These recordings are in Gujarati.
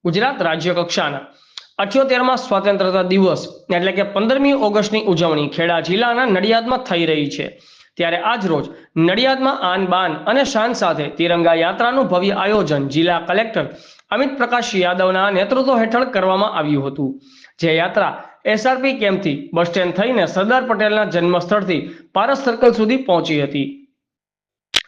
ગુજરાત રાજ્ય કક્ષાના 78મા સ્વાતંત્રતા દિવસ એટલે કે 15મી ઓગસ્ટની ઉજવણી ખેડા જિલ્લાના નડિયાદમાં થઈ રહી છે। ત્યારે આજ રોજ નડિયાદમાં આન બાન અને શાન સાથે તિરંગા યાત્રાનું ભવ્ય આયોજન જિલ્લા કલેક્ટર અમિત પ્રકાશ યાદવના નેતૃત્વ હેઠળ કરવામાં આવ્યું હતું। જે યાત્રા એસઆરપી કેમ્પથી બસ સ્ટેન્ડ થઈને સરદાર પટેલના જન્મસ્થળથી પારસ સર્કલ સુધી પહોંચી હતી।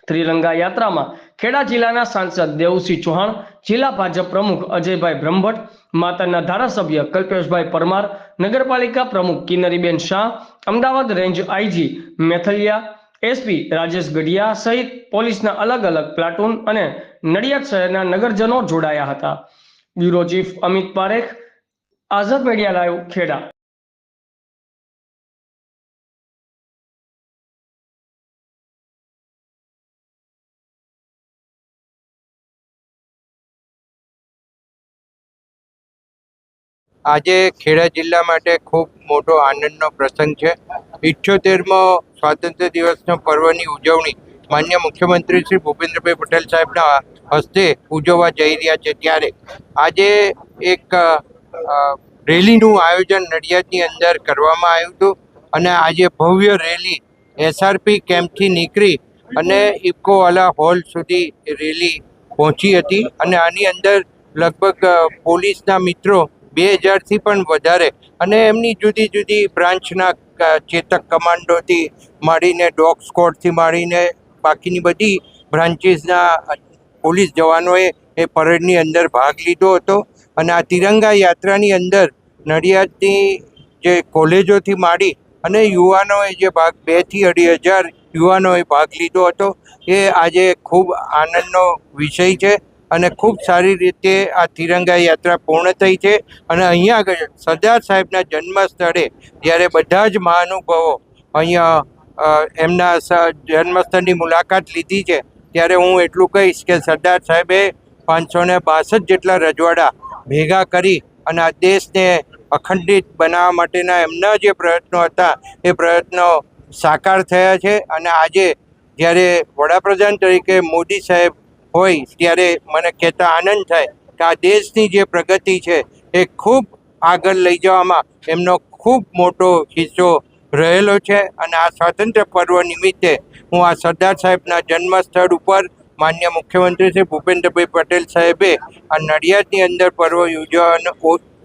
ત્રિરંગા યાત્રામાં ખેડા જિલ્લાના સાંસદ દેવુસિંહ ચૌહાણ, જિલ્લા ભાજપ પ્રમુખ અજયભાઈ બ્રહ્મભટ્ટ, માતરના ધારાસભ્ય કલ્પેશભાઈ પરમાર, નગરપાલિકા પ્રમુખ Kinnariben Shah, Ahmedabad range IG Methalia, SP Rajesh Gadhiya સહિત પોલીસના અલગ અલગ પ્લાટૂન અને નડિયાદ શહેરના નગરજનો જોડાયા હતા। બ્યુરો ચીફ અમિત પારેખ, આઝાદ મીડિયા લાઈવ, ખેડા। આજે ખેડા જિલ્લા માટે ખૂબ મોટો આનંદનો પ્રસંગ છે। 78મો સ્વાતંત્ર્ય દિવસના પર્વની ઉજવણી માન્ય મુખ્યમંત્રી શ્રી ભૂપેન્દ્રભાઈ પટેલ સાહેબના હસ્તે ઉજવવા જઈ રહ્યા છે। ત્યારે આજે એક રેલીનું આયોજન નડિયાદની અંદર કરવામાં આવ્યું હતું અને આજે ભવ્ય રેલી એસઆરપી કેમ્પથી નીકળી અને ઇફકોવાલા હોલ સુધી રેલી પહોંચી હતી અને આની અંદર લગભગ પોલીસના મિત્રો 2000થી પણ વધારે અને એમની જુદી જુદી બ્રાન્ચના ચેતક કમાન્ડોથી માંડીને ડોગ સ્કોડથી માંડીને બાકીની બધી બ્રાન્ચીસના પોલીસ જવાનોએ એ પરેડની અંદર ભાગ લીધો હતો અને આ તિરંગા યાત્રાની અંદર નડિયાદની જે કોલેજોથી માંડી અને યુવાનોએ જે ભાગ 2,000થી 2,500 યુવાનોએ ભાગ લીધો હતો। એ આજે ખૂબ આનંદનો વિષય છે અને ખૂબ સારી રીતે આ તિરંગા યાત્રા પૂર્ણ થઈ છે અને અહીંયા આગળ સરદાર સાહેબના જન્મ સ્થળે જ્યારે બધા જ મહાનુભાવો અહીંયા એમના જન્મસ્થળની મુલાકાત લીધી છે ત્યારે હું એટલું કહીશ કે સરદાર સાહેબે 562 જેટલા રજવાડા ભેગા કરી અને આ દેશને અખંડિત બનાવવા માટેના એમના જે પ્રયત્નો હતા એ પ્રયત્નો સાકાર થયા છે અને આજે જ્યારે વડાપ્રધાન તરીકે મોદી સાહેબ હોય ત્યારે મને કહેતા આનંદ થાય કે આ દેશની જે પ્રગતિ છે એ ખૂબ આગળ લઈ જવામાં એમનો ખૂબ મોટો હિસ્સો રહેલો છે અને આ સ્વાતંત્ર્ય પર્વ નિમિત્તે હું આ સરદાર સાહેબના જન્મસ્થળ ઉપર માન્ય મુખ્યમંત્રી શ્રી ભૂપેન્દ્રભાઈ પટેલ સાહેબે આ નડિયાદની અંદર પર્વ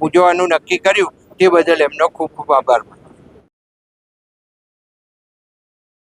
ઉજવવાનું નક્કી કર્યું તે બદલ એમનો ખૂબ ખૂબ આભાર માનું છું।